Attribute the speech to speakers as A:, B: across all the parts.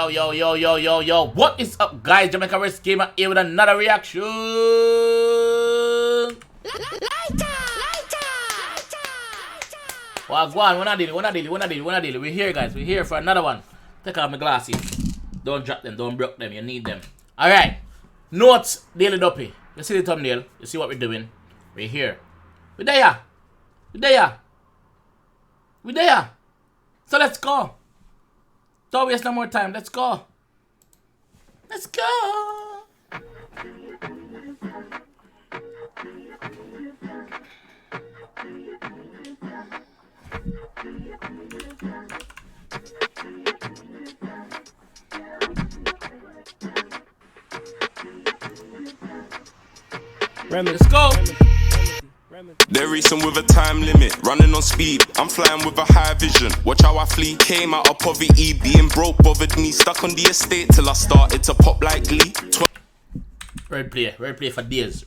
A: Yo. What is up, guys? Jamaica Wrest Gamer here with another reaction. Well, go on. We're not dealing. We're here, guys. We're here for another one. Take off my glasses. Don't drop them. Don't break them. You need them. Alright. Notes, Daily Duppy. You see the thumbnail? You see what we're doing? We're here. We're there. So let's go. Don't waste no more time. Let's go. Let's go.
B: They're racing with a time limit, running on speed. I'm flying with a high vision. Watch how I flee. Came out of poverty, being broke bothered me. Stuck on the estate till I started to pop like Glee.
A: Red play for days.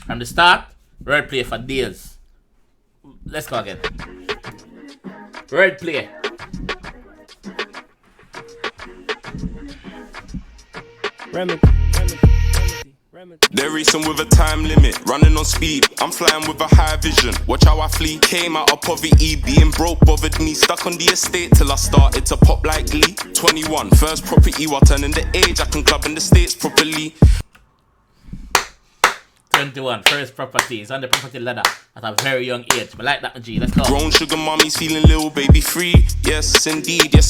A: From the start, red play for days. Let's go again. Red play.
B: They're racing with a time limit, running on speed. I'm flying with a high vision. Watch how I flee. Came out of poverty, being broke bothered me. Stuck on the estate till I started to pop like Glee. 21, first property while turning the age. I can club in the States properly.
A: 21, first properties on the property ladder at a very young age. But like that, G. Let's go.
B: Grown sugar mommies feeling little baby free. Yes indeed. I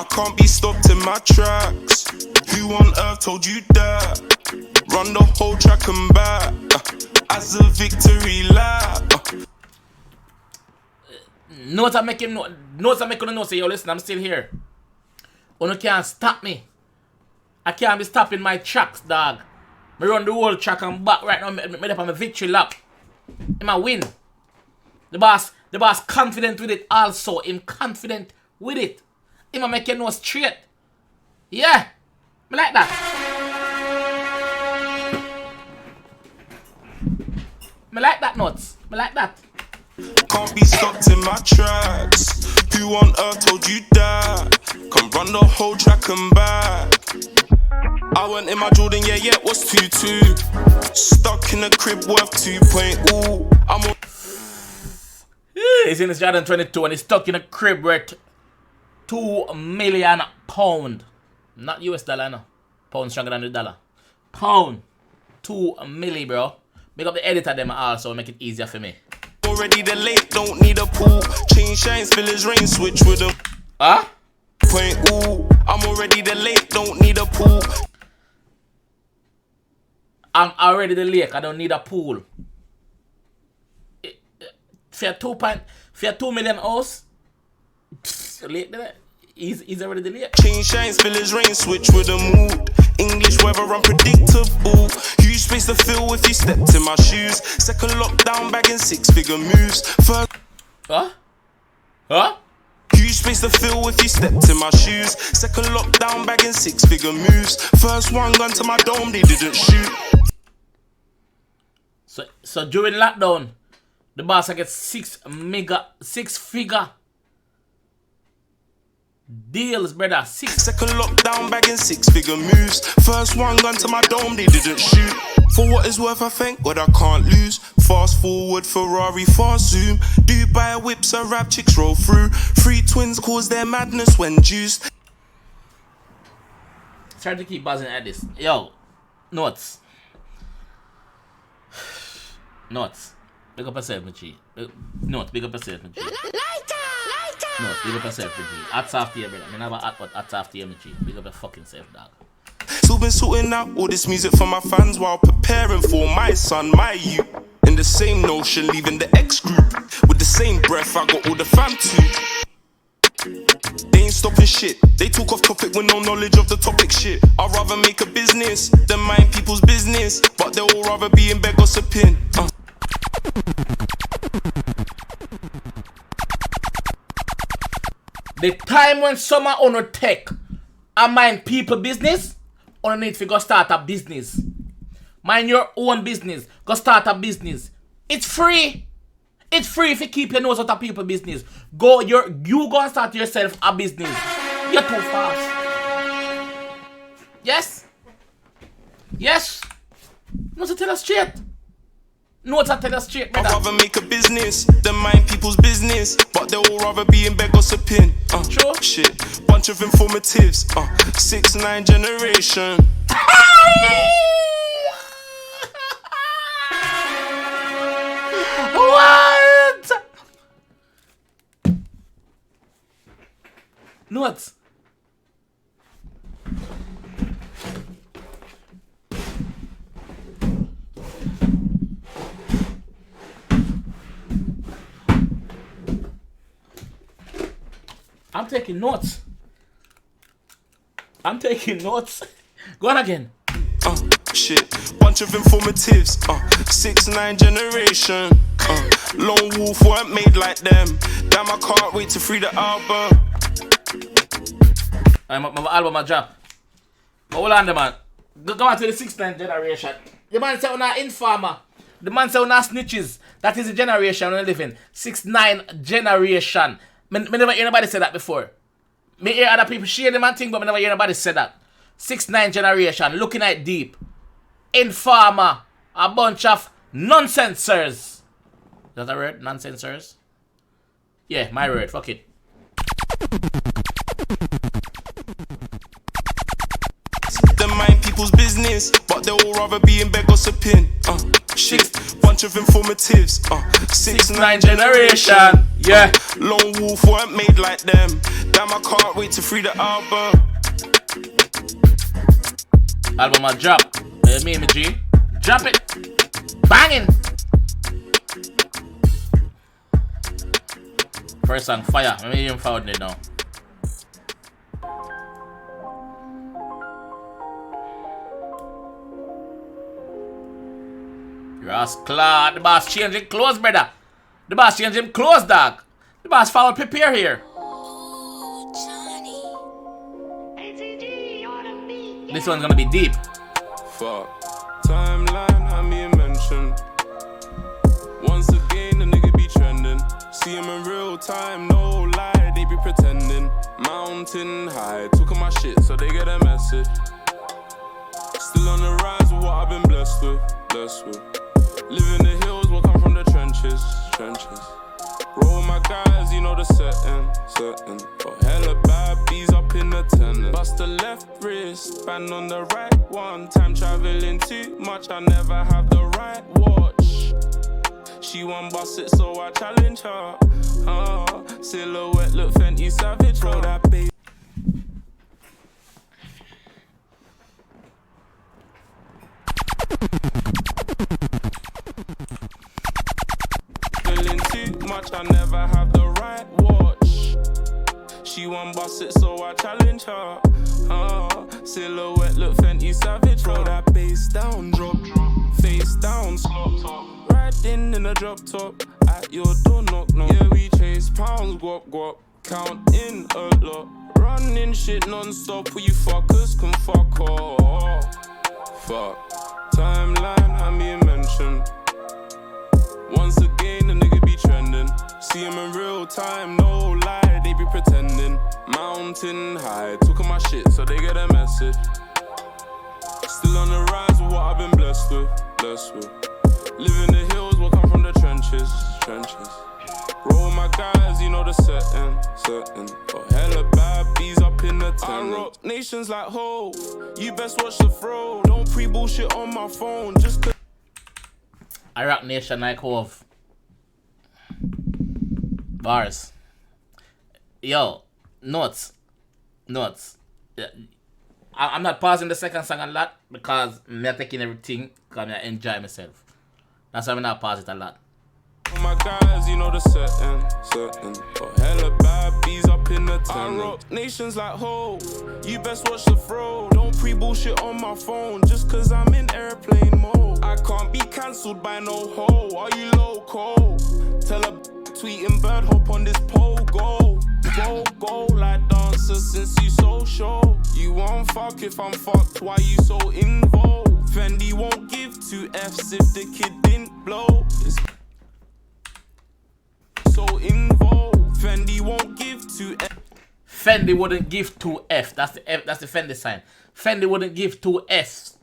B: can't be stopped in my tracks. Who on earth told you that? Run the whole track and back as a victory lap.
A: Notes I make him know say, yo, listen, I'm still here. You can't stop me. I can't be stopping my tracks, dog. Me run the whole track and back right now. Me up on my victory lap. I win. The boss confident with it also. Him confident with it. He make you know straight. Yeah. Me like that. Me like that, Nuts. Me like that.
B: Can't be stopped in my tracks. Who on earth told you that? Can run the whole track and back. I went in my Jordan, yeah, what's 2-2? Stuck in a crib worth 2.0. I'm on.
A: He's in his Jordan 22 and he's stuck in a crib worth £2 million. Not US dollar, no. Pound stronger than the dollar. Pound. 2 milli, bro. Make up the editor them also, make it easier for me.
B: Already the late, don't need a pool. Chain shines, fill his rain, switch with them.
A: Huh?
B: I'm already the lake, don't need a pool.
A: I'm already the lake, I don't need a pool. For 2 million house, lake there. He's already the lake.
B: Chain shines, fill his rain, switch with a mood. English weather unpredictable. Huge space to fill if you stepped in my shoes. Second lockdown, bagging 6-figure moves. First.
A: Huh?
B: Huge space to fill if you stepped in my shoes. Second lockdown, bagging 6-figure moves. First one gun to my dome, they didn't shoot.
A: So during lockdown, the boss I get 6-figure deals, brother.
B: Second lockdown, bagging 6-figure moves. First one gun to my dome, they didn't shoot. For what is worth, I thank God I can't lose. Fast forward, Ferrari, fast zoom. Dubai whips, a rap chicks roll through. 3 twins cause their madness when juiced.
A: Try to keep buzzing at this. Yo, Nuts. Big up yourself, my G. Nuts, big up yourself, my G. No, big up yourself, my G. Hats off to you, brother. I never hat, but hats off to you, my G. Big up your fucking self, dog.
B: Still been sorting out all this music for my fans while preparing for my son, my youth. In the same notion, leaving the X group. With the same breath, I got all the fam too. They ain't stopping shit. They talk off topic with no knowledge of the topic shit. I'd rather make a business than mind people's business. But they'll all rather be in bed gossiping.
A: The time when summer owner tech and mind people business, or need to go start a business. Mind your own business. Go start a business. It's free. It's free if you keep your nose out of people's business. You go and start yourself a business. You're too fast. Yes? Yes? No to tell us straight. No to tell us straight, brother.
B: I'd rather make a business than mind people's business, but they'll all rather be in bed gossiping.
A: True.
B: Shit, bunch of informatives. 6ix9ine generation.
A: What? What? I'm taking notes. I'm taking notes. Go on again.
B: Shit, bunch of informatives. 6ix9ine generation. Lone Wolf weren't made like them. Damn, I can't wait to free the album.
A: My album a drop. Hold on, the man. Go on to the 6ix9ine generation. The man say una informer. The man say una snitches. That is the generation we live in. 6ix9ine generation. Me never hear anybody say that before. Me hear other people share the man thing, but me never hear anybody say that. 6ix9ine generation, looking at deep. Informer. A bunch of nonsensers. Is that a word? Nonsensers? Yeah, my word. Fuck it.
B: Them mind people's business, but they'll all rather be in bed gossiping. Shit, bunch of informatives. 6ix9ine generation.
A: Yeah.
B: Lone Wolf weren't made like them. Damn, I can't wait to free the album.
A: Album a drop. Me and G. Drop it. Banging. First song, fire. Let me even found it now. Rascal, the boss changing clothes, brother. The boss changing clothes, dog. The boss foul prepare here. This one's gonna be deep.
B: Fuck. Timeline, I mean mention. Once again, the nigga be trending. See him in real time, no lie, they be pretending. Mountain high, took my shit, so they get a message. Still on the rise with what I've been blessed with. Live in the hills, will come from the trenches. Roll with my guys, you know the setting. Got hella bad bees up in the tenant. Bust the left wrist, band on the right one. Time traveling too much, I never have the right watch. She won't bust it, so I challenge her. Silhouette look Fenty Savage, roll that bass. Too much, I never have the right watch. She won't bust it, so I challenge her. Silhouette look Fenty Savage, roll that bass down, drop, face down, slop, riding in a drop top, at your door, knock. Yeah, we chase pounds, guap, counting a lot, running shit non-stop, where you fuckers can fuck off. Fuck, timeline, I mean mention. Once again, the nigga be trending. See him in real time, no lie, they be pretending. Mountain high, took my shit, so they get a message. Still on the rise with what I've been blessed with. Live in the hills, will come from the trenches. Roll with my guys, you know the setting. Got hella bad bees up in the tent. I rock nations like Hov, you best watch the throw. Don't pre-bullshit on my phone, just cause
A: I rock nation like Hov. Bars. Yo, notes. Yeah. I'm not pausing the second song a lot because I'm not taking everything because I enjoy myself. That's why I'm not pausing it a lot.
B: Oh my guys, you know the setting. Got hella bad bees up in the tent. I rock nations like Hov, you best watch the throw. Don't pre-bullshit on my phone just cause I'm in airplane mode. I can't be cancelled by no hoe, are you loco? Tell a tweeting bird hop on this pole, go like dancer since you so show. You won't fuck if I'm fucked, why you so involved? Fendi won't give 2 F's if the kid didn't blow. won't give to
A: Fendi wouldn't give 2F. That's the F, that's the Fendi sign. Fendi wouldn't give 2Fs.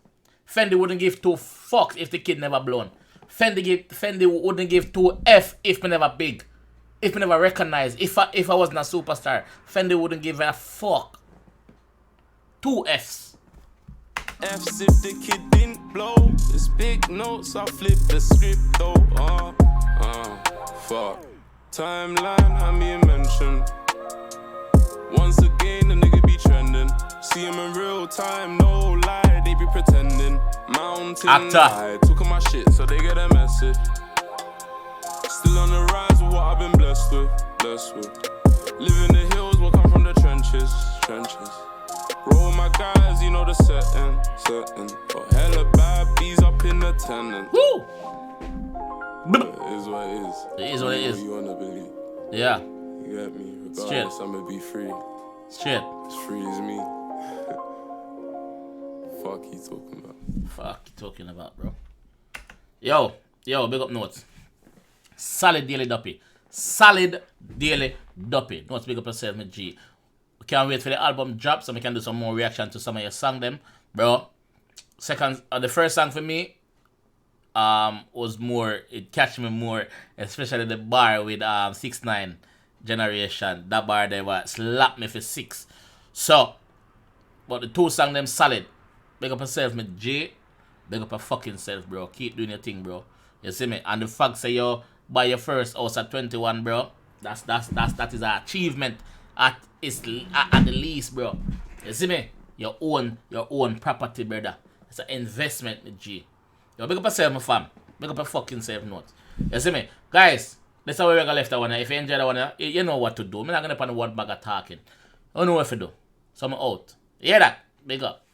A: Fendi wouldn't give 2 fucks if the kid never blown. Fendi wouldn't give 2F if me never big. If me never recognized. If I wasn't a superstar. Fendi wouldn't give a fuck. 2 Fs.
B: F's if the kid didn't blow. It's big notes, I flip the script though. Fuck. Timeline, I mean mention. Once again, the nigga be trending. See him in real time, no lie, they be pretending. Mountain high, took my shit so they get a message. Still on the rise with what I've been blessed with. Live in the hills, what come from the trenches. Roll my guys, you know the setting. Got hella bad bees up in the tenant.
A: Woo!
B: It is what it is.
A: It is what it is.
B: You wanna believe.
A: Yeah.
B: You get me?
A: Straight.
B: Regardless, I'ma be free.
A: Straight.
B: As free as me. Fuck you talking about?
A: Fuck you talking about, bro. Yo, big up Notes. Solid daily duppy. Notes, big up yourself, my G. We can't wait for the album drop so we can do some more reaction to some of your song them. Bro, the first song for me was more, it catch me more, especially the bar with 6ix9ine Generation. That bar there was slap me for 6. So, but the 2 songs them solid. Big up yourself, my G. Big up your fucking self, bro. Keep doing your thing, bro. You see me? And the fact say you buy your first house at 21, bro. That is an achievement at the least, bro. You see me? Your own property, brother. It's an investment, my G. Yo, big up yourself, my fam. Big up your fucking self, Notes. You see me? Guys, that's how we're gonna left that one. If you enjoy that one, you know what to do. I'm not gonna put the word bag of talking. I don't know what to do. So I'm out. You hear that? Big up.